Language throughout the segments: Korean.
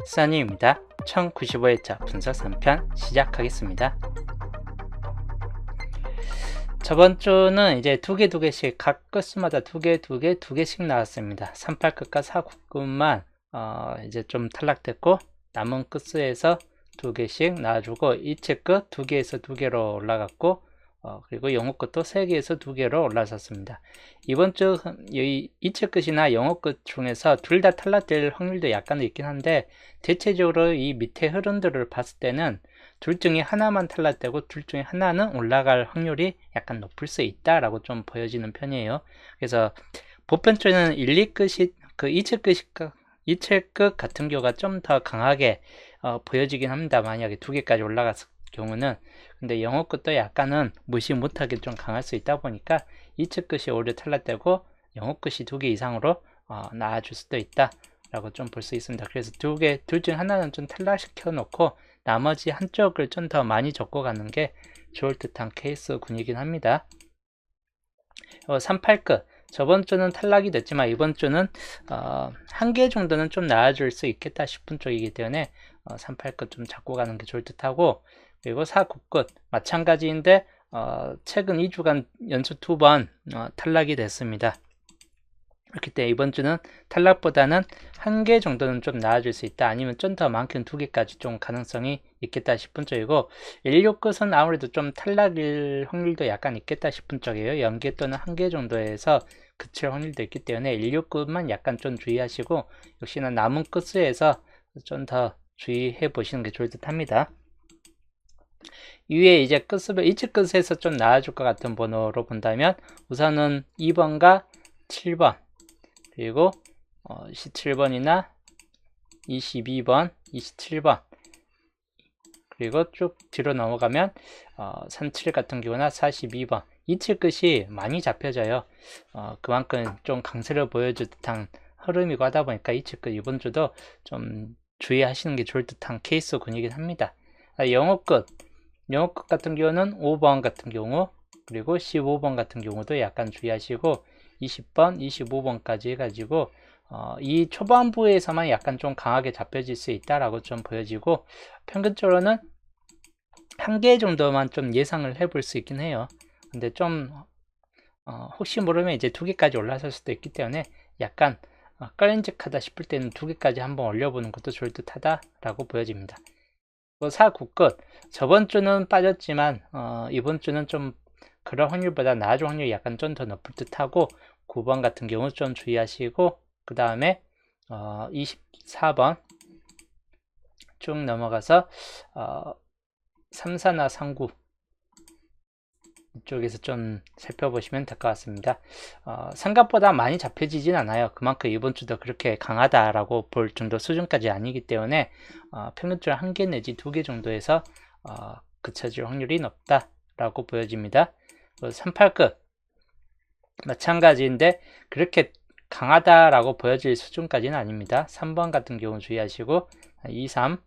써니입니다. 1095회차 분석 3편 시작하겠습니다. 저번 주는 이제 두 개씩 각 끝수마다 두 개씩 나왔습니다. 38끝과 49끝만 이제 좀 탈락됐고 남은 끝수에서 두 개씩 나와주고 이체 끝 두 개에서 두 개로 올라갔고 그리고 영어 끝도 3개에서 2개로 올라섰습니다. 이번 주 이체 끝이나 영어 끝 중에서 둘 다 탈락될 확률도 약간 있긴 한데 대체적으로 이 밑에 흐름들을 봤을 때는 둘 중에 하나만 탈락되고 둘 중에 하나는 올라갈 확률이 약간 높을 수 있다라고 좀 보여지는 편이에요. 그래서 보편적으로는 1, 2끝이 그 이체 끝 같은 경우가 좀 더 강하게 보여지긴 합니다. 만약에 2개까지 올라갔을 경우는. 근데 영어 끝도 약간은 무시 못하게 좀 강할 수 있다 보니까 이체 끝이 오히려 탈락되고 영어 끝이 2개 이상으로 나아줄 수도 있다 라고 좀 볼 수 있습니다. 그래서 둘 중 하나는 좀 탈락시켜 놓고 나머지 한쪽을 좀 더 많이 적고 가는 게 좋을 듯한 케이스군이긴 합니다. 38끝 저번 주는 탈락이 됐지만 이번 주는 한 개 정도는 좀 나아질 수 있겠다 싶은 쪽이기 때문에 38끝 좀 잡고 가는 게 좋을 듯하고, 그리고 49끝 마찬가지인데 최근 2주간 연속 2번 탈락이 됐습니다. 그렇기 때문에 이번 주는 탈락보다는 한 개 정도는 좀 나아질 수 있다, 아니면 좀 더 많게는 2개까지 좀 가능성이 있겠다 싶은 쪽이고, 16끝은 아무래도 좀 탈락일 확률도 약간 있겠다 싶은 쪽이에요. 0개 또는 1개 정도에서 그칠 확률도 있기 때문에 16끝만 약간 좀 주의하시고, 역시나 남은 끝수에서 좀 더 주의해 보시는 게 좋을 듯 합니다. 위에 이제 끝수별 이치 끝에서 좀 나아질 것 같은 번호로 본다면 우선은 2번과 7번, 그리고 17번이나 22번, 27번, 그리고 쭉 뒤로 넘어가면 37 같은 경우나 42번 이치 끝이 많이 잡혀져요. 그만큼 좀 강세를 보여줄 듯한 흐름이고 하다 보니까 이치 끝 이번 주도 좀 주의하시는 게 좋을 듯한 케이스군이긴 합니다. 영어 끝 같은 경우는 5번 같은 경우, 그리고 15번 같은 경우도 약간 주의하시고 20번, 25번까지 해가지고 이 초반부에서만 약간 좀 강하게 잡혀질 수 있다라고 좀 보여지고, 평균적으로는 한 개 정도만 좀 예상을 해볼 수 있긴 해요. 근데 좀 혹시 모르면 이제 2개까지 올라설 수도 있기 때문에 약간 꺼림직하다 싶을 때는 2개까지 한번 올려보는 것도 좋을 듯 하다라고 보여집니다. 49끝 저번 주는 빠졌지만 이번 주는 좀 그런 확률보다 나아질 확률이 약간 좀 더 높을 듯 하고, 9번 같은 경우 좀 주의하시고, 그 다음에 24번 쭉 넘어가서 34나 39 이쪽에서 좀 살펴보시면 될 것 같습니다. 생각보다 많이 잡혀지진 않아요. 그만큼 이번 주도 그렇게 강하다라고 볼 정도 수준까지 아니기 때문에 평균적으로 1개 내지 2개 정도에서 그쳐질 확률이 높다라고 보여집니다. 38끝 마찬가지인데 그렇게 강하다라고 보여질 수준까지는 아닙니다. 3번 같은 경우 주의하시고 23,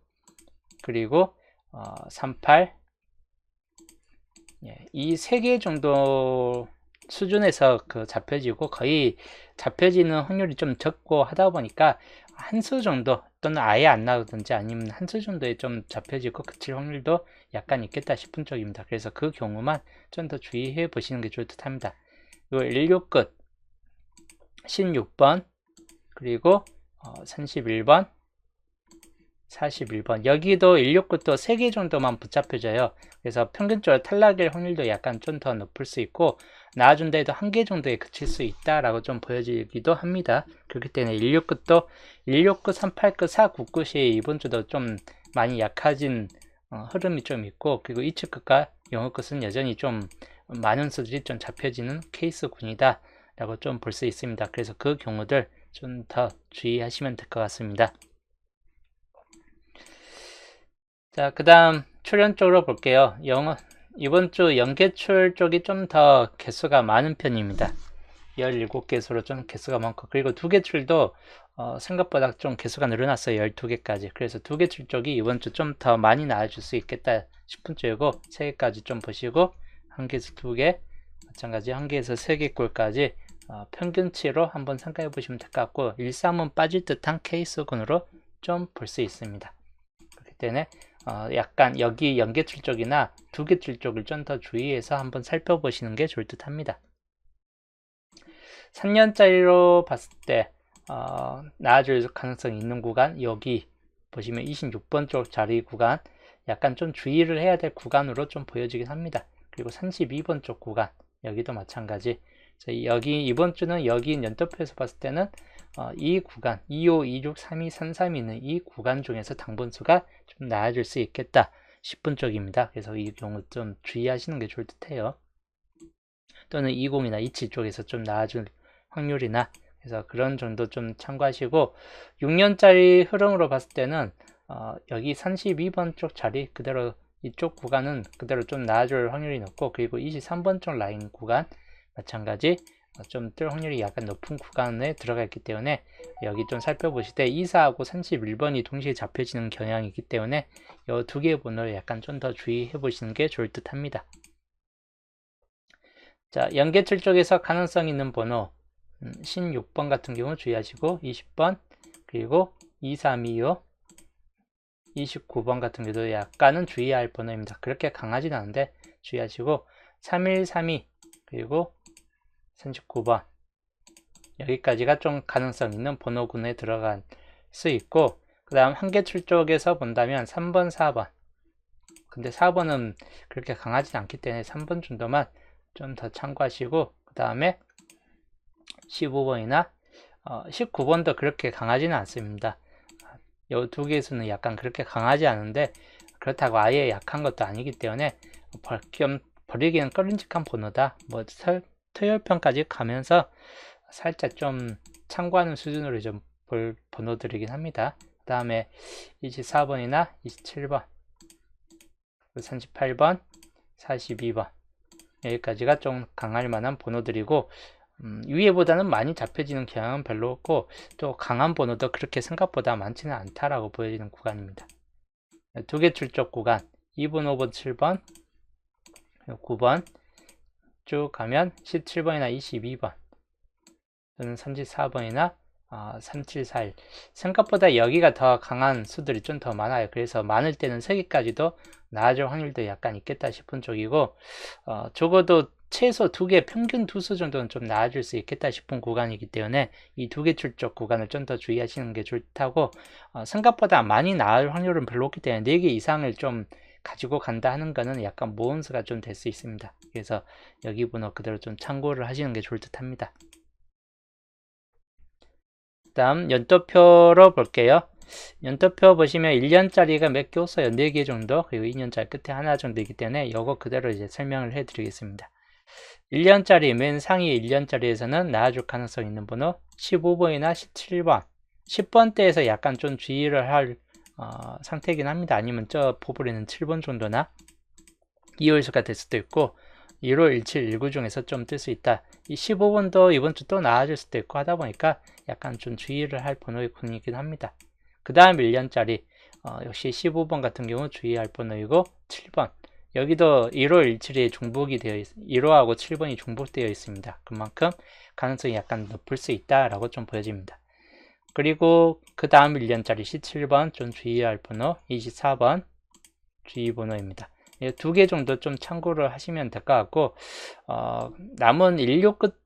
그리고 38, 이 3개 정도 수준에서 잡혀지고, 거의 잡혀지는 확률이 좀 적고 하다 보니까 한 수 정도 또는 아예 안 나오든지 아니면 한 수 정도에 좀 잡혀지고 그칠 확률도 약간 있겠다 싶은 쪽입니다. 그래서 그 경우만 좀 더 주의해 보시는 게 좋을 듯 합니다. 그리고 16끝 16번, 그리고 31번, 41번 여기도 16끝도 3개 정도만 붙잡혀져요. 그래서 평균적으로 탈락일 확률도 약간 좀 더 높을 수 있고, 나아준다 해도 1개 정도에 그칠 수 있다라고 좀 보여지기도 합니다. 그렇기 때문에 16끝도 16끝, 38끝, 49끝이 이번 주도 좀 많이 약해진 흐름이 좀 있고, 그리고 이치끝과 영어끝은 여전히 좀 많은 수들이 좀 잡혀지는 케이스군이다 라고 좀 볼 수 있습니다. 그래서 그 경우들 좀 더 주의하시면 될 것 같습니다. 자, 그 다음 출연 쪽으로 볼게요. 이번 주 연계출 쪽이 좀 더 개수가 많은 편입니다. 17개수로 좀 개수가 많고, 그리고 2개출도 생각보다 좀 개수가 늘어났어요. 12개까지. 그래서 2개출 쪽이 이번 주 좀 더 많이 나아질 수 있겠다 싶은 쪽이고, 3개까지 좀 보시고 1개에서 2개, 마찬가지 1개에서 3개 꼴까지 평균치로 한번 생각해 보시면 될 것 같고, 1, 3은 빠질 듯한 케이스군으로 좀 볼 수 있습니다. 그렇기 때문에 약간 여기 연계출 쪽이나 두개출 쪽을 좀 더 주의해서 한번 살펴보시는 게 좋을 듯 합니다. 3년짜리로 봤을 때 나아질 가능성이 있는 구간, 여기 보시면 26번 쪽 자리 구간, 약간 좀 주의를 해야 될 구간으로 좀 보여지긴 합니다. 그리고 32번 쪽 구간, 여기도 마찬가지. 여기 이번 주는 여기 연도표에서 봤을 때는 이 구간 25, 26, 32, 33이 있는 이 구간 중에서 당분수가 좀 나아질 수 있겠다 싶은 쪽입니다. 그래서 이 경우 좀 주의하시는 게 좋을 듯 해요. 또는 20이나 27 쪽에서 좀 나아질 확률이나, 그래서 그런 정도 좀 참고하시고, 6년짜리 흐름으로 봤을 때는 여기 32번 쪽 자리 그대로, 이쪽 구간은 그대로 좀 나아질 확률이 높고, 그리고 23번 쪽 라인 구간 마찬가지 좀 뜰 확률이 약간 높은 구간에 들어가 있기 때문에 여기 좀 살펴보실 때 24하고 31번이 동시에 잡혀지는 경향이 있기 때문에 이 두 개의 번호를 약간 좀 더 주의해 보시는 게 좋을 듯 합니다. 자, 연계출 쪽에서 가능성 있는 번호 16번 같은 경우 주의하시고, 20번, 그리고 2325, 29번 같은 경우도 약간은 주의해야 할 번호입니다. 그렇게 강하진 않은데 주의하시고, 3132, 그리고 39번, 여기까지가 좀 가능성 있는 번호군에 들어갈 수 있고, 그 다음 한계출 쪽에서 본다면 3번, 4번. 근데 4번은 그렇게 강하진 않기 때문에 3번 정도만 좀 더 참고하시고, 그 다음에 15번이나 19번도 그렇게 강하지는 않습니다. 이 두 개수는 약간 그렇게 강하지 않은데, 그렇다고 아예 약한 것도 아니기 때문에 버리기는 꺼림직한 번호다. 뭐 토요일편까지 가면서 살짝 좀 참고하는 수준으로 좀 볼 번호들이긴 합니다. 그 다음에 24번이나 27번, 38번, 42번, 여기까지가 좀 강할 만한 번호들이고, 위에보다는 많이 잡혀지는 경향은 별로 없고, 또 강한 번호도 그렇게 생각보다 많지는 않다라고 보여지는 구간입니다. 두 개 출적 구간 2번, 5번, 7번, 9번 쭉 가면 17번이나 22번, 또는 34번이나 3741. 생각보다 여기가 더 강한 수들이 좀 더 많아요. 그래서 많을 때는 3개까지도 나아질 확률도 약간 있겠다 싶은 쪽이고, 적어도 최소 2개, 평균 2수 정도는 좀 나아질 수 있겠다 싶은 구간이기 때문에 이 2개 출적 구간을 좀 더 주의하시는 게 좋다고, 생각보다 많이 나을 확률은 별로 없기 때문에 4개 이상을 좀 가지고 간다 하는 거는 약간 모험수가 좀 될 수 있습니다. 그래서 여기 번호 그대로 좀 참고를 하시는 게 좋을 듯 합니다. 다음 연도표로 볼게요. 연도표 보시면 1년짜리가 몇 개 없어요. 4개 정도, 그리고 2년짜리 끝에 하나 정도 있기 때문에 이거 그대로 이제 설명을 해 드리겠습니다. 1년짜리 맨 상위 1년짜리에서는 나아질 가능성 있는 번호 15번이나 17번, 10번대에서 약간 좀 주의를 할 상태이긴 합니다. 아니면 저 포블에는 7번 정도나 2월수가 될 수도 있고, 1호, 17, 19 중에서 좀 뜰 수 있다. 이 15번도 이번 주 또 나아질 수도 있고 하다 보니까 약간 좀 주의를 할 번호의 군이긴 합니다. 그 다음 1년짜리 역시 15번 같은 경우 주의할 번호이고, 7번 여기도 1호, 17이 중복이 되어 1호하고 7번이 중복되어 있습니다. 그만큼 가능성이 약간 높을 수 있다라고 좀 보여집니다. 그리고 그 다음 1년짜리 17번 좀 주의할 번호, 24번 주의 번호입니다. 2개 정도 좀 참고를 하시면 될 것 같고, 남은 16끝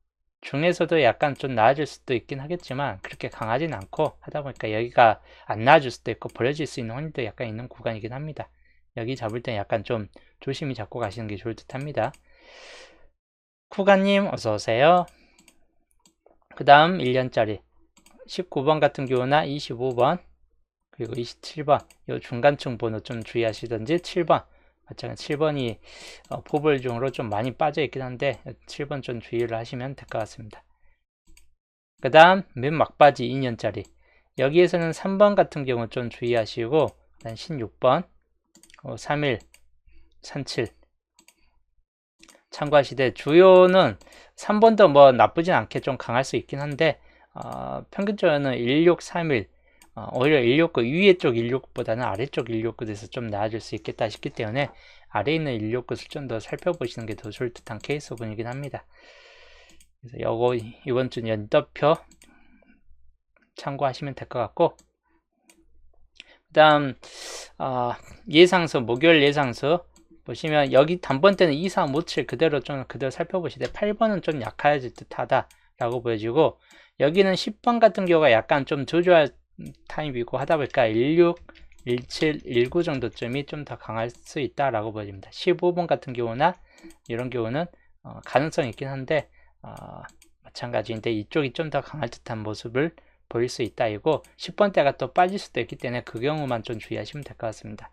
중에서도 약간 좀 나아질 수도 있긴 하겠지만 그렇게 강하진 않고 하다 보니까 여기가 안 나아질 수도 있고 버려질 수 있는 확률도 약간 있는 구간이긴 합니다. 여기 잡을 때 약간 좀 조심히 잡고 가시는 게 좋을 듯 합니다. 쿠가님 어서오세요. 그 다음 1년짜리 19번 같은 경우나 25번, 그리고 27번 이 중간층 번호 좀 주의하시던지, 7번 마찬가지 7번이 포벌 중으로 좀 많이 빠져 있긴 한데 7번 좀 주의를 하시면 될 것 같습니다. 그 다음 맨 막바지 2년짜리 여기에서는 3번 같은 경우 좀 주의하시고, 그다음 16번, 31, 37 참고하시되, 주요는 3번도 뭐 나쁘진 않게 좀 강할 수 있긴 한데 평균적으로는 16, 31 오히려 169 위에 쪽 169보다는 아래쪽 169에서 좀 나아질 수 있겠다 싶기 때문에 아래에 있는 169를 좀 더 살펴보시는 게 더 좋을 듯한 케이스분이긴 합니다. 그래서 요거 이번 주 연도표 참고하시면 될 것 같고, 그 다음 예상수, 목요일 예상수 보시면 여기 단번대는 2, 3, 5, 7 그대로 살펴보시되 8번은 좀 약해질 듯하다 라고 보여지고, 여기는 10번 같은 경우가 약간 좀 조조할 타입이고 하다 보니까 16, 17, 19 정도쯤이 좀 더 강할 수 있다 라고 보여집니다. 15번 같은 경우나 이런 경우는 가능성이 있긴 한데 마찬가지인데 이쪽이 좀 더 강할 듯한 모습을 보일 수 있다 이고, 10번대가 또 빠질 수도 있기 때문에 그 경우만 좀 주의하시면 될 것 같습니다.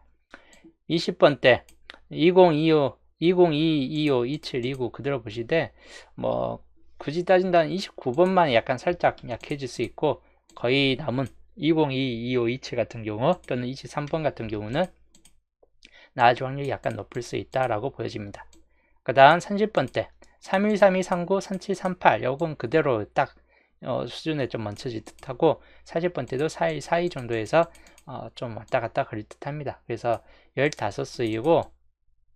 20번대 2025, 2022, 25, 27, 29 그대로 보시되 뭐 굳이 따진다면 29번만 약간 살짝 약해질 수 있고, 거의 남은 2022, 25, 27 같은 경우 또는 23번 같은 경우는 나아질 확률이 약간 높을 수 있다라고 보여집니다. 그 다음 30번대 31, 32, 39, 37, 38 요건 그대로 딱 수준에 좀 멈춰질 듯하고, 40번대도 41, 42 정도에서 좀 왔다 갔다 그릴 듯합니다. 그래서 15수이고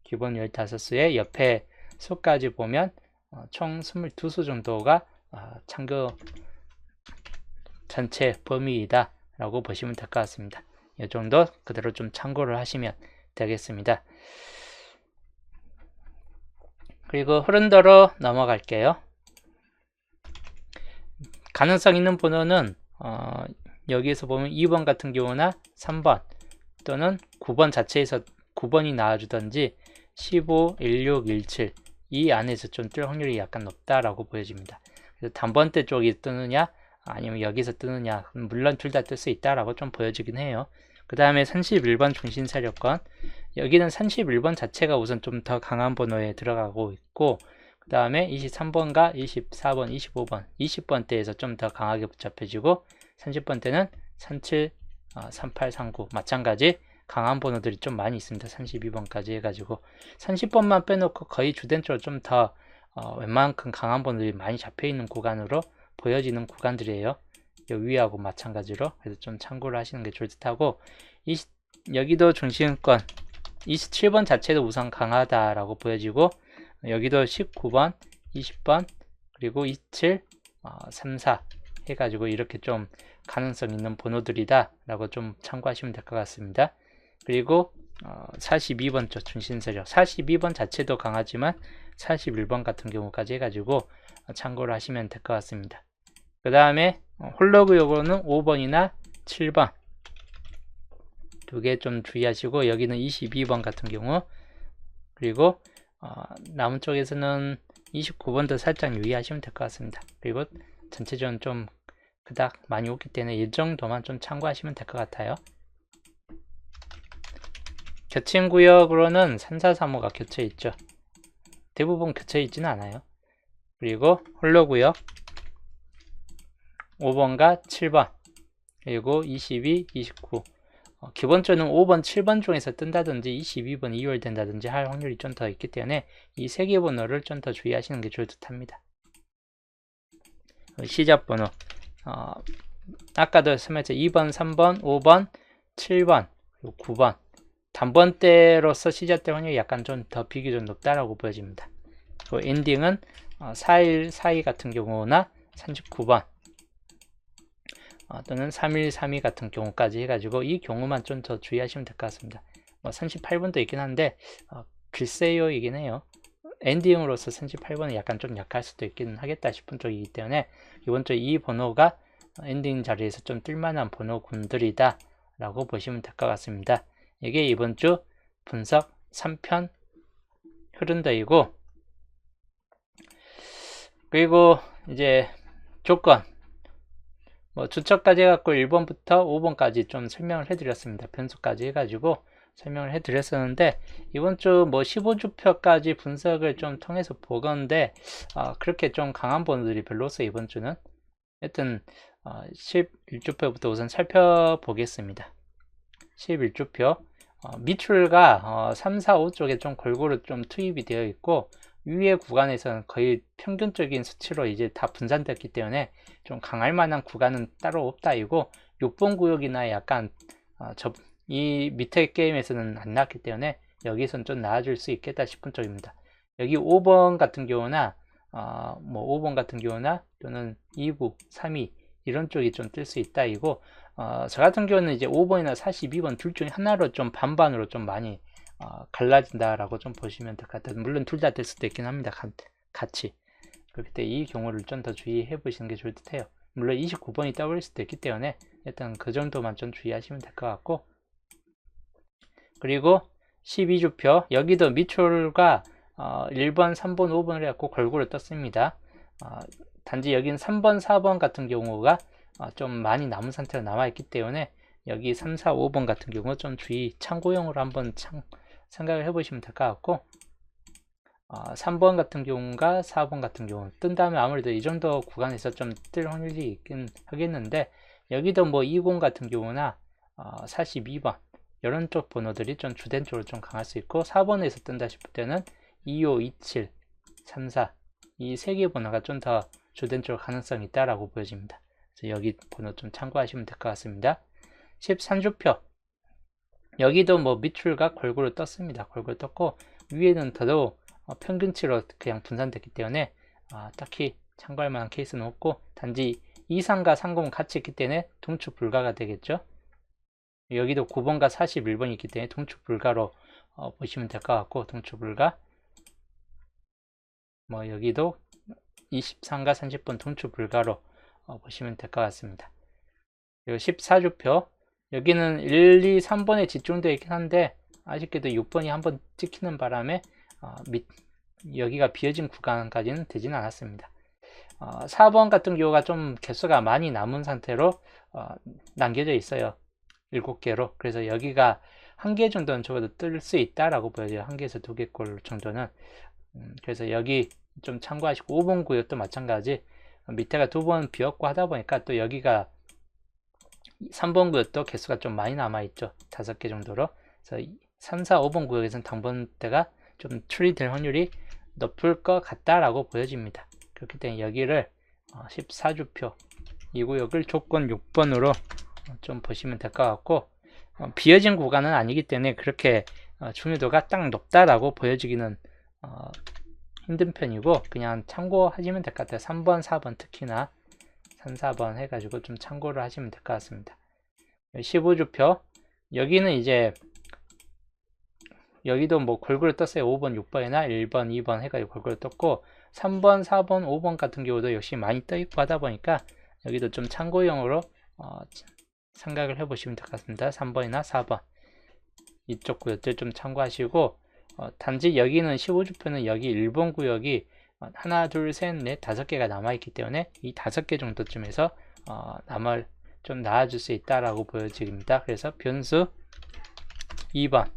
기본 15수에 옆에 수까지 보면 총 22수 정도가 참고 전체 범위이다 라고 보시면 될 것 같습니다. 이 정도 그대로 좀 참고를 하시면 되겠습니다. 그리고 흐름도로 넘어갈게요. 가능성 있는 번호는 여기에서 보면 2번 같은 경우나 3번 또는 9번 자체에서 9번이 나와주던지 15, 16, 17 이 안에서 좀 뜰 확률이 약간 높다라고 보여집니다. 그래서 단번대 쪽이 뜨느냐 아니면 여기서 뜨느냐, 물론 둘 다 뜰 수 있다라고 좀 보여지긴 해요. 그 다음에 31번 중심 세력권, 여기는 31번 자체가 우선 좀 더 강한 번호에 들어가고 있고, 그 다음에 23번과 24번, 25번, 20번대에서 좀 더 강하게 붙잡혀지고, 30번대는 37, 38, 39 마찬가지 강한 번호들이 좀 많이 있습니다. 32번까지 해가지고 30번만 빼놓고 거의 주된적으로 좀 더 웬만큼 강한 번호들이 많이 잡혀있는 구간으로 보여지는 구간들이에요. 위하고 마찬가지로. 그래서 좀 참고를 하시는 게 좋을 듯하고, 여기도 중심권 27번 자체도 우선 강하다라고 보여지고, 여기도 19번, 20번, 그리고 27, 3, 4 해가지고 이렇게 좀 가능성 있는 번호들이다 라고 좀 참고하시면 될 것 같습니다. 그리고 42번 쪽 중심세력 42번 자체도 강하지만 41번 같은 경우까지 해가지고 참고를 하시면 될 것 같습니다. 그 다음에 홀로그 요거는 5번이나 7번 두 개 좀 주의하시고, 여기는 22번 같은 경우, 그리고 남은 쪽에서는 29번도 살짝 유의하시면 될 것 같습니다. 그리고 전체적으로 좀 그닥 많이 오기 때문에 이 정도만 좀 참고하시면 될 것 같아요. 겹친 구역으로는 3, 4, 3, 5가 겹쳐 있죠. 대부분 겹쳐 있지는 않아요. 그리고 홀로 구역 5번과 7번, 그리고 22, 29 기본적으로 5번, 7번 중에서 뜬다든지 22번 2월 된다든지 할 확률이 좀 더 있기 때문에 이 세 개 번호를 좀 더 주의하시는 게 좋을 듯 합니다. 시작 번호 아까도 설명했죠. 2번, 3번, 5번, 7번, 그리고 9번 단번대로서 시작될 확률이 약간 좀 더 비교적 높다라고 보여집니다. 그리고 엔딩은 41, 42 같은 경우나 39번 또는 31, 32 같은 경우까지 해가지고 이 경우만 좀 더 주의하시면 될 것 같습니다. 38번도 있긴 한데 글쎄요 이긴 해요. 엔딩으로서 38번은 약간 좀 약할 수도 있긴 하겠다 싶은 쪽이기 때문에 이번 주 이 번호가 엔딩 자리에서 좀 뜰만한 번호군들이다 라고 보시면 될 것 같습니다. 이게 이번 주 분석 3편 흐름도이고, 그리고 이제 조건 주처까지 해갖고 1번부터 5번까지 좀 설명을 해드렸습니다. 변수까지 해가지고 설명을 해드렸었는데, 이번 주 15주표까지 분석을 좀 통해서 보건데 그렇게 좀 강한 번호들이 별로 없어요. 이번 주는 하여튼 11주표부터 우선 살펴보겠습니다. 11주표 미출가 3, 4, 5 쪽에 좀 골고루 좀 투입이 되어 있고, 위의 구간에서는 거의 평균적인 수치로 이제 다 분산됐기 때문에 좀 강할 만한 구간은 따로 없다 이고, 6번 구역이나 약간 이 밑에 게임에서는 안 나왔기 때문에 여기서는 좀 나아질 수 있겠다 싶은 쪽입니다. 여기 5번 같은 경우나 5번 같은 경우나 또는 2구, 3위 이런 쪽이 좀 뜰 수 있다 이고, 저 같은 경우는 이제 5번이나 42번 둘 중에 하나로 좀 반반으로 좀 많이 갈라진다라고 좀 보시면 될 것 같아요. 물론 둘 다 될 수도 있긴 합니다. 같이. 그렇기 때문에 이 경우를 좀 더 주의해 보시는 게 좋을 듯 해요. 물론 29번이 떠버릴 수도 있기 때문에 일단 그 정도만 좀 주의하시면 될 것 같고, 그리고 12주표 여기도 밑줄과 1번, 3번, 5번을 해갖고 골고루 떴습니다. 단지 여기는 3번, 4번 같은 경우가 좀 많이 남은 상태로 남아있기 때문에 여기 3, 4, 5번 같은 경우 좀 주의 참고용으로 한번 생각을 해보시면 될 것 같고, 3번 같은 경우가 4번 같은 경우 뜬다면 아무래도 이 정도 구간에서 좀 뜰 확률이 있긴 하겠는데, 여기도 뭐 20 같은 경우나 42번 이런 쪽 번호들이 좀 주된 쪽으로 좀 강할 수 있고, 4번에서 뜬다 싶을 때는 25, 27, 34 이 세 개 번호가 좀 더 주된 쪽 가능성이 있다라고 보여집니다. 그래서 여기 번호 좀 참고하시면 될 것 같습니다. 13주표 여기도 뭐 밑줄과 골고루 떴습니다. 골고루 떴고 위에는 더더욱 평균치로 그냥 분산됐기 때문에 딱히 참고할 만한 케이스는 없고, 단지 23과 30은 같이 있기 때문에 동축 불가가 되겠죠. 여기도 9번과 41번이 있기 때문에 동축 불가로 보시면 될 것 같고, 동축 불가 뭐 여기도 23과 30번 동축 불가로 보시면 될 것 같습니다. 그리고 14주표 여기는 1, 2, 3번에 집중되어 있긴 한데 아쉽게도 6번이 한번 찍히는 바람에 여기가 비어진 구간까지는 되지는 않았습니다. 4번 같은 경우가 좀 개수가 많이 남은 상태로 남겨져 있어요. 7개로. 그래서 여기가 1개 정도는 적어도 뜰 수 있다라고 보여져요. 1개에서 2개꼴 정도는. 그래서 여기 좀 참고하시고, 5번 구역도 마찬가지 밑에가 2번 비었고 하다 보니까 또 여기가 3번 구역도 개수가 좀 많이 남아있죠. 5개 정도로. 그래서 3, 4, 5번 구역에서는 당번대가 좀 처리될 확률이 높을 것 같다라고 보여집니다. 그렇기 때문에 여기를 14주표 이 구역을 조건 6번으로 좀 보시면 될 것 같고, 비어진 구간은 아니기 때문에 그렇게 중요도가 딱 높다라고 보여지기는 힘든 편이고, 그냥 참고하시면 될 것 같아요. 3번, 4번 특히나 3, 4번 해가지고 좀 참고를 하시면 될 것 같습니다. 15주표 여기는 이제 여기도 뭐 골고루 떴어요. 5번, 6번이나 1번, 2번 해가지고 골고루 떴고, 3번, 4번, 5번 같은 경우도 역시 많이 떠있고 하다 보니까 여기도 좀 참고용으로 생각을 해보시면 될 것 같습니다. 3번이나 4번 이쪽 구역들 좀 참고하시고, 단지 여기는 15주표는 여기 1번 구역이 하나, 둘, 셋, 넷, 5개가 남아있기 때문에 이 5개 정도쯤에서 남을 좀 나아줄 수 있다라고 보여집니다. 그래서 변수 2번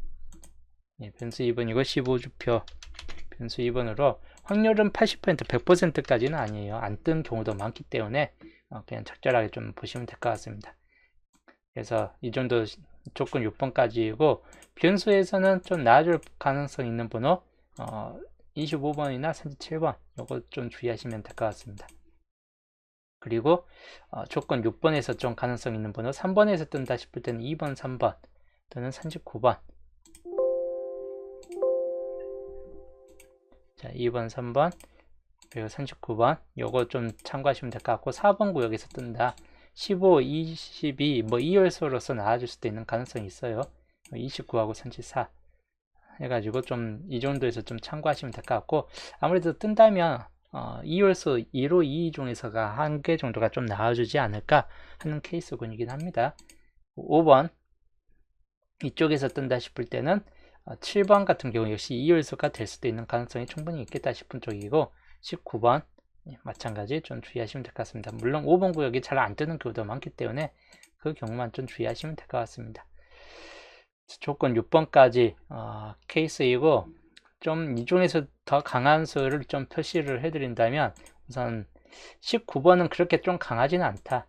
변수 2번이고 15주표 변수 2번으로 확률은 80%, 100%까지는 아니에요. 안 뜬 경우도 많기 때문에 그냥 적절하게 좀 보시면 될 것 같습니다. 그래서 이 정도 조건 6번까지이고, 변수에서는 좀 나아질 가능성 있는 번호 25번이나 37번 요거 좀 주의하시면 될 것 같습니다. 그리고 조건 6번에서 좀 가능성 있는 번호 3번에서 뜬다 싶을 때는 2번, 3번 또는 39번. 자, 2번, 3번 그리고 39번 요거 좀 참고하시면 될 것 같고, 4번 구역에서 뜬다 15, 22 뭐 2열수로서 나아질 수도 있는 가능성이 있어요. 29하고 34 해가지고 좀 이 정도에서 좀 참고하시면 될 것 같고, 아무래도 뜬다면 2열수 1호 2 중에서가 한 개 정도가 좀 나와주지 않을까 하는 케이스군이긴 합니다. 5번 이쪽에서 뜬다 싶을 때는 7번 같은 경우 역시 2열수가 될 수도 있는 가능성이 충분히 있겠다 싶은 쪽이고, 19번 마찬가지 좀 주의하시면 될 것 같습니다. 물론 5번 구역이 잘 안 뜨는 경우도 많기 때문에 그 경우만 좀 주의하시면 될 것 같습니다. 조건 6번까지 케이스이고, 좀 이 중에서 더 강한 수를 좀 표시를 해드린다면 우선 19번은 그렇게 좀 강하지는 않다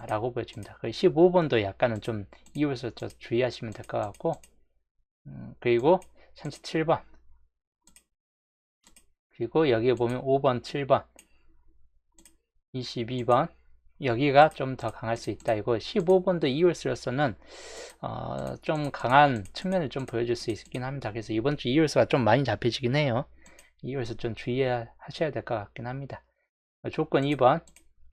라고 보여집니다. 15번도 약간은 좀 이유에서 주의하시면 될 것 같고, 그리고 37번 그리고 여기에 보면 5번, 7번 22번 여기가 좀 더 강할 수 있다. 이거 15번도 이율수로서는 좀 강한 측면을 좀 보여줄 수 있긴 합니다. 그래서 이번 주 이율수가 좀 많이 잡히시긴 해요. 이율수 좀 주의하셔야 될 것 같긴 합니다. 조건 2번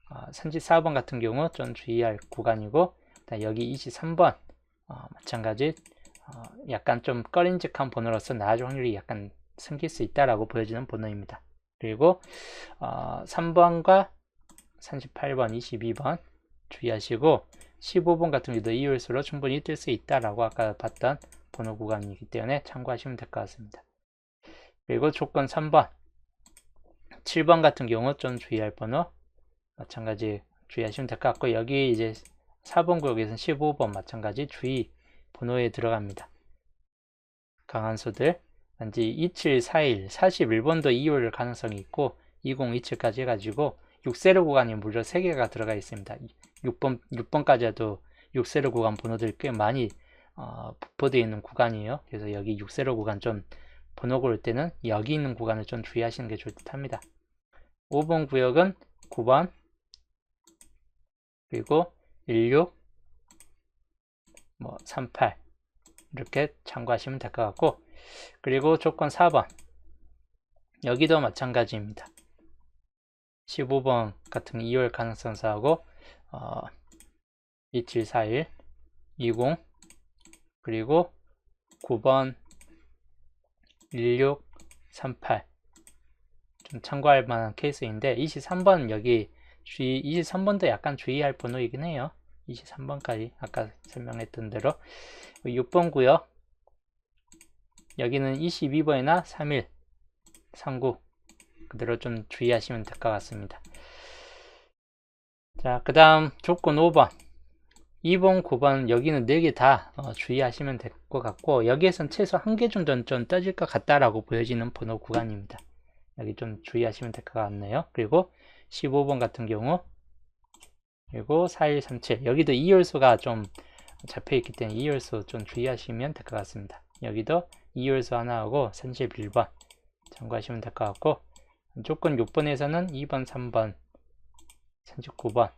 34번 같은 경우 좀 주의할 구간이고, 여기 23번 마찬가지 약간 좀 꺼림직한 번호로서 나아질 확률이 약간 생길 수 있다라고 보여지는 번호입니다. 그리고 3번과 38번, 22번 주의하시고 15번 같은 경우도 이율수로 충분히 뜰 수 있다라고 아까 봤던 번호 구간이기 때문에 참고하시면 될 것 같습니다. 그리고 조건 3번, 7번 같은 경우 좀 주의할 번호 마찬가지 주의하시면 될 것 같고, 여기 이제 4번 구역에서는 15번 마찬가지 주의 번호에 들어갑니다. 강한수들 단지 2741, 41번도 이율 가능성이 있고 2027까지 해가지고 6세로 구간이 무려 3개가 들어가 있습니다. 6번까지 해도 6세로 구간 번호들이 꽤 많이 분포되어 있는 구간이에요. 그래서 여기 6세로 구간 좀 번호 고를 때는 여기 있는 구간을 좀 주의하시는 게 좋을 듯 합니다. 5번 구역은 9번 그리고 16 38 이렇게 참고하시면 될 것 같고, 그리고 조건 4번 여기도 마찬가지입니다. 15번 같은 2월 가능성 사하고 2741 20 그리고 9번 16 38 좀 참고할 만한 케이스인데, 23번 여기 23번도 약간 주의할 번호이긴 해요. 23번까지 아까 설명했던 대로. 6번 구역 여기는 22번이나 31 39 그대로 좀 주의하시면 될 것 같습니다. 자, 그 다음 조건 5번 2번 9번 여기는 4개 다 주의하시면 될 것 같고, 여기에선 최소 1개 정도는 좀 떠질 것 같다라고 보여지는 번호 구간입니다. 여기 좀 주의하시면 될 것 같네요. 그리고 15번 같은 경우 그리고 4137 여기도 2열수가 좀 잡혀있기 때문에 2열수 좀 주의하시면 될 것 같습니다. 여기도 2열수 하나하고 31번 참고하시면 될 것 같고, 조건 6번에서는 2번 3번 39번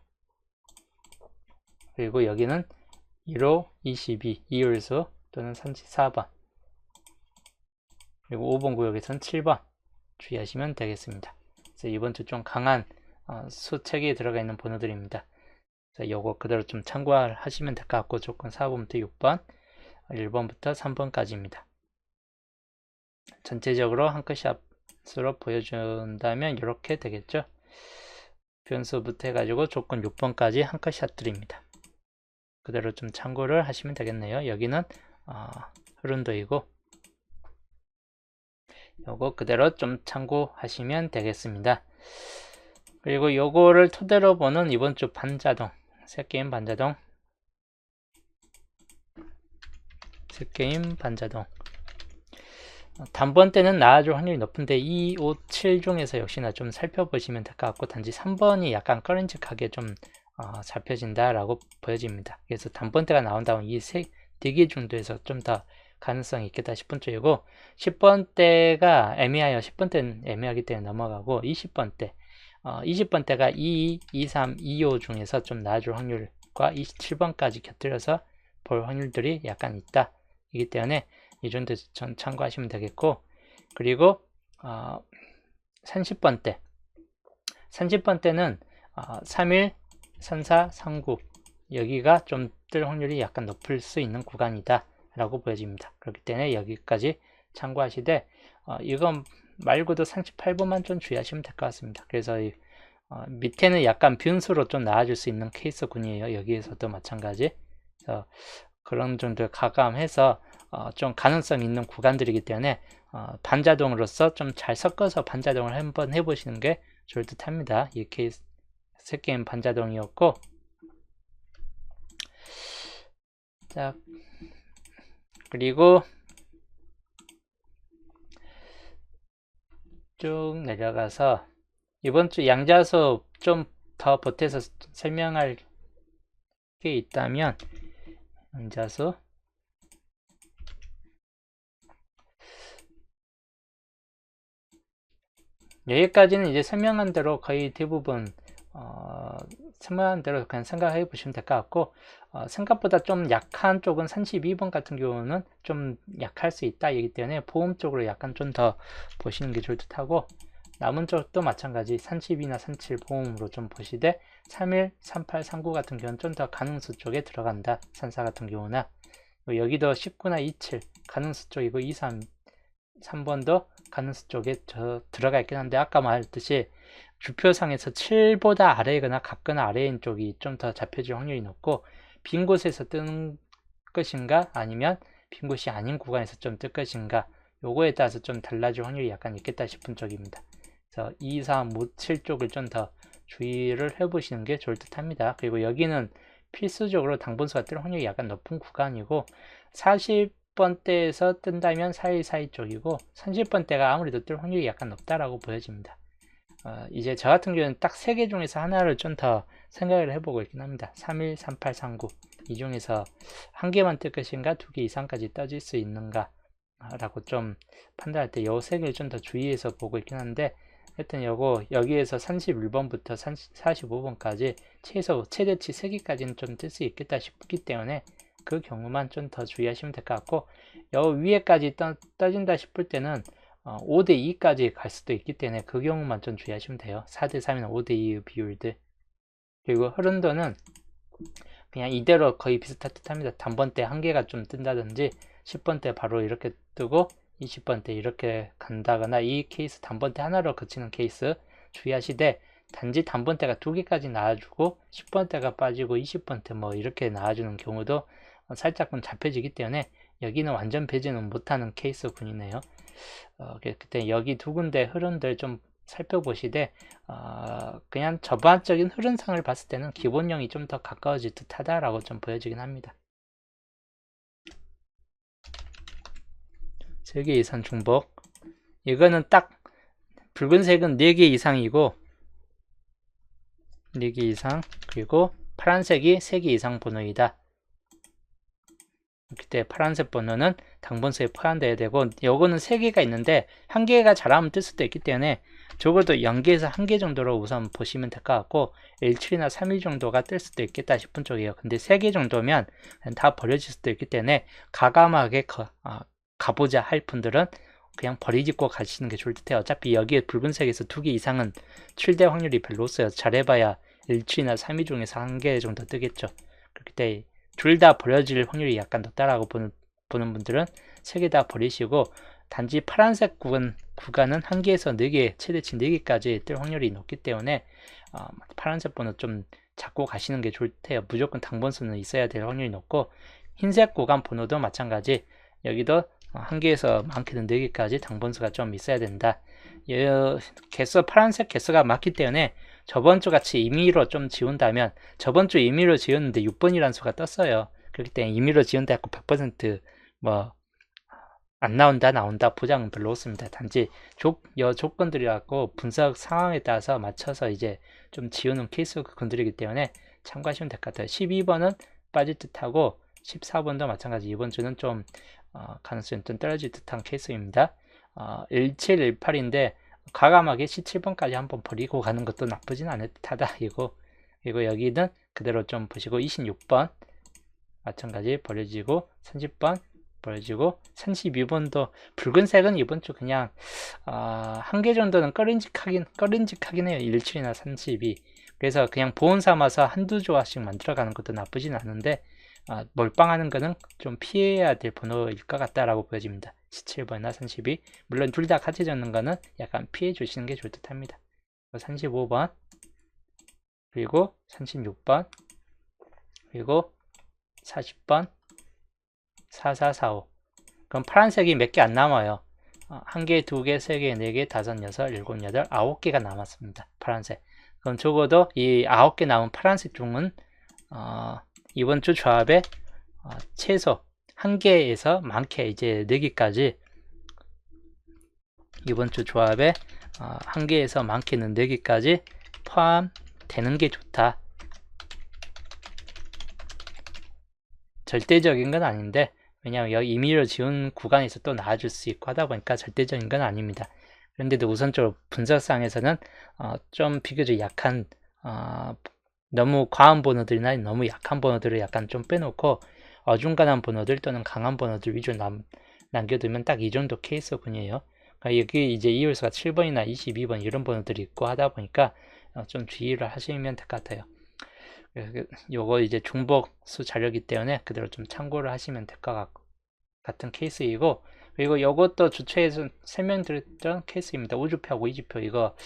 그리고 여기는 1호 22 2열수 또는 34번 그리고 5번 구역에서는 7번 주의하시면 되겠습니다. 그래서 이번 주 좀 강한 수책에 들어가 있는 번호들입니다. 요거 그대로 좀 참고하시면 될 것 같고, 조건 4번부터 6번 1번부터 3번까지입니다. 전체적으로 한 컷샷으로 보여준다면 이렇게 되겠죠. 변수부터 해가지고 조건 6번까지 한 컷샷들입니다. 그대로 좀 참고를 하시면 되겠네요. 여기는 흐른도이고 요거 그대로 좀 참고하시면 되겠습니다. 그리고 요거를 토대로 보는 이번 주 반자동 셋게임 반자동 단번 때는 나아질 확률이 높은데 2, 5, 7 중에서 역시나 좀 살펴보시면 될 것 같고, 단지 3번이 약간 꺼림직하게 좀 잡혀진다 라고 보여집니다. 그래서 단번 때가 나온다면 이 4개 정도에서 좀 더 가능성이 있겠다 싶은 쪽이고, 10번 때가 애매해요. 10번 때는 애매하기 때문에 넘어가고, 20번 때 20번 때가 22, 23, 25 중에서 좀 나아질 확률과 27번까지 곁들여서 볼 확률들이 약간 있다. 이기 때문에 이 정도 전 참고하시면 되겠고, 그리고 30번 때는 31, 34, 39 여기가 좀 뜰 확률이 약간 높을 수 있는 구간이다 라고 보여집니다. 그렇기 때문에 여기까지 참고하시되 이건 말고도 38번만 좀 주의하시면 될 것 같습니다. 그래서 밑에는 약간 변수로 좀 나아질 수 있는 케이스군이에요. 여기에서도 마찬가지. 그래서 그런 정도를 가감해서 좀 가능성 있는 구간들이기 때문에 반자동으로서 좀 잘 섞어서 반자동을 한번 해보시는 게 좋을 듯 합니다. 이 케이스 셋게임 반자동이었고, 자 그리고 쭉 내려가서 이번 주 양자수 좀 더 보태서 설명할 게 있다면, 양자수 여기까지는 이제 설명한 대로 거의 대부분 설명한 대로 그냥 생각해 보시면 될 것 같고, 생각보다 좀 약한 쪽은 32번 같은 경우는 좀 약할 수 있다 이기 때문에 보험 쪽으로 약간 좀 더 보시는 게 좋을 듯 하고, 남은 쪽도 마찬가지 32나 37 보험으로 좀 보시되 31, 38, 39 같은 경우는 좀 더 가능수 쪽에 들어간다. 34 같은 경우나 여기도 19나 27 가능수 쪽이고 23, 3번도 가능수 쪽에 들어가 있긴 한데 아까 말했듯이 주표상에서 7보다 아래거나 같거나 아래인 쪽이 좀 더 잡혀질 확률이 높고 빈 곳에서 뜨는 것인가 아니면 빈 곳이 아닌 구간에서 좀 뜰 것인가 요거에 따라서 좀 달라질 확률이 약간 있겠다 싶은 쪽입니다. 그래서 2, 3, 5, 7 쪽을 좀 더 주의를 해보시는 게 좋을 듯 합니다. 그리고 여기는 필수적으로 당분수가 뜰 확률이 약간 높은 구간이고 40번대에서 뜬다면 4142 쪽이고 30번대가 아무래도 뜰 확률이 약간 높다라고 보여집니다. 이제 저 같은 경우는 딱 3개 중에서 하나를 좀 더 생각을 해보고 있긴 합니다. 31, 38, 39 이 중에서 한 개만 뜰 것인가 2개 이상까지 떠질 수 있는가 라고 좀 판단할 때 요 3개를 좀 더 주의해서 보고 있긴 한데 하여튼 여기에서 31번부터 45번까지 최대치 3개까지는 좀 뜰 수 있겠다 싶기 때문에 그 경우만 좀 더 주의하시면 될 것 같고 요 위에까지 떠진다 싶을 때는 5대2까지 갈 수도 있기 때문에 그 경우만 좀 주의하시면 돼요. 4대3이나 5대2의 비율들. 그리고 흐른도는 그냥 이대로 거의 비슷할 듯 합니다. 단번대 한 개가 좀 뜬다든지 10번대 바로 이렇게 뜨고 20번대 이렇게 간다거나 이 케이스 단번대 하나로 그치는 케이스 주의하시되 단지 단번대가 2개까지 나와주고 10번대가 빠지고 20번대 뭐 이렇게 나와주는 경우도 살짝은 잡혀지기 때문에 여기는 완전 배제는 못하는 케이스군이네요. 그때 여기 두 군데 흐름들 좀 살펴보시되 그냥 전반적인 흐름상을 봤을 때는 기본형이 좀 더 가까워질 듯 하다라고 좀 보여지긴 합니다. 세개 이상 중복 이거는 딱 붉은색은 4개 이상이고 4개 이상 그리고 파란색이 3개 이상 번호이다. 그때 파란색 번호는 당번수에 포함되어야 되고 요거는 3개가 있는데 1개가 잘하면 뜰 수도 있기 때문에 적어도 0개에서 1개 정도로 우선 보시면 될 것 같고 17이나 31 정도가 뜰 수도 있겠다 싶은 쪽이에요. 근데 3개 정도면 다 버려질 수도 있기 때문에 과감하게 가보자 할 분들은 그냥 버리고 가시는 게 좋을 듯해요. 어차피 여기에 붉은색에서 2개 이상은 출대 확률이 별로 없어요. 잘해봐야 17이나 32 중에서 1개 정도 뜨겠죠. 그렇기 때문에 둘 다 버려질 확률이 약간 높다라고 보는 분들은 3개 다 버리시고 단지 파란색 구간은 1개에서 4개, 최대치 4개까지 뜰 확률이 높기 때문에 파란색 번호 좀 잡고 가시는 게 좋을 테요. 무조건 당번수는 있어야 될 확률이 높고 흰색 구간 번호도 마찬가지 여기도 1개에서 많게는 4개까지 당번수가 좀 있어야 된다. 파란색 개수가 많기 때문에 저번주 같이 임의로 좀 지운다면 저번주 임의로 지웠는데 6번이라는 수가 떴어요. 그렇기 때문에 임의로 지운다 했고 100% 뭐 안 나온다 보장은 별로 없습니다. 단지 조건들이 갖고 분석 상황에 따라서 맞춰서 이제 좀 지우는 케이스 건드리기 때문에 참고하시면 될 것 같아요. 12번은 빠질 듯하고 14번도 마찬가지 이번 주는 좀 가능성이 좀 떨어질 듯한 케이스입니다. 17, 18인데 과감하게 17번까지 한번 버리고 가는 것도 나쁘진 않을 듯하다. 그리고 여기는 그대로 좀 보시고 26번 마찬가지 버려지고 30번 버려지고 32번도 붉은색은 이번 주 그냥 1개 정도는 꺼림직하긴 해요. 17이나 32 그래서 그냥 보온 삼아서 한두 조각씩 만들어가는 것도 나쁘진 않은데 몰빵하는 거는 좀 피해야 될 번호일 것 같다라고 보여집니다. 17번이나 32 물론 둘 다 같이 적는 거는 약간 피해 주시는 게 좋을 듯 합니다. 35번 그리고 36번 그리고 40번 4445 그럼 파란색이 몇 개 안 남아요. 1개, 2개, 3개, 4개, 5, 6, 7, 8, 9개가 남았습니다. 파란색 그럼 적어도 이 9개 남은 파란색 중은 이번 주 조합에 최소 1개에서 많게 이제 4개까지 이번 주 조합에 1개에서 많게는 4개까지 포함되는 게 좋다. 절대적인 건 아닌데 왜냐하면 여기 임의로 지운 구간에서 또 나와줄 수 있고 하다 보니까 절대적인 건 아닙니다. 그런데도 우선적으로 분석상에서는 좀 비교적 약한 너무 과한 번호들이나 너무 약한 번호들을 약간 좀 빼놓고 어중간한 번호들 또는 강한 번호들 위주로 남겨두면 딱 이 정도 케이스군이에요. 그러니까 여기 이제 이율수가 7번이나 22번 이런 번호들이 있고 하다 보니까 좀 주의를 하시면 될 것 같아요. 요거 이제 중복수 자료이기 때문에 그대로 좀 참고를 하시면 될 것 같은 케이스이고, 그리고 요것도 주초에서 설명드렸던 케이스입니다. 우주표하고 이주표 이거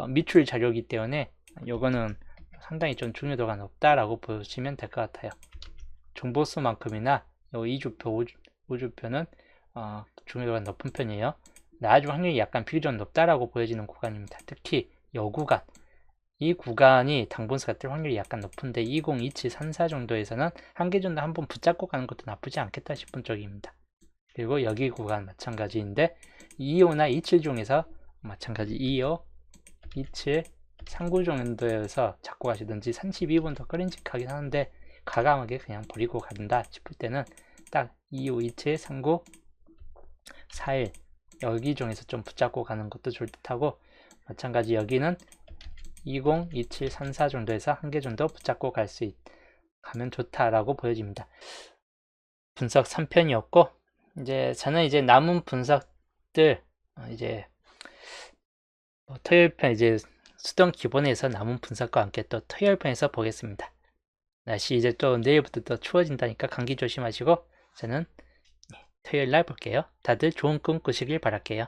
밑줄 자료이기 때문에 요거는 상당히 좀 중요도가 높다라고 보시면 될 것 같아요. 중복수만큼이나 요 이주표, 우주표는 중요도가 높은 편이에요. 나아질 확률이 약간 비교적 높다라고 보여지는 구간입니다. 특히 요 구간, 이 구간이 당분수가 뜰 확률이 약간 높은데 20, 27, 34 정도에서는 한 개 정도 한번 붙잡고 가는 것도 나쁘지 않겠다 싶은 쪽입니다. 그리고 여기 구간 마찬가지인데 25나 27 중에서 마찬가지 25, 27, 39 정도에서 잡고 가시든지 32번도 꺼림직하긴 하는데 과감하게 그냥 버리고 간다 싶을 때는 딱 25, 27, 39, 41 여기 중에서 좀 붙잡고 가는 것도 좋을 듯하고, 마찬가지 여기는 20, 27, 34 정도에서 한 개 정도 붙잡고 가면 좋다라고 보여집니다. 분석 3편이었고, 이제 저는 이제 남은 분석들 이제 토요일 편 이제 수동 기본에서 남은 분석과 함께 또 토요일 편에서 보겠습니다. 날씨 이제 또 내일부터 또 추워진다니까 감기 조심하시고 저는 토요일 날 볼게요. 다들 좋은 꿈 꾸시길 바랄게요.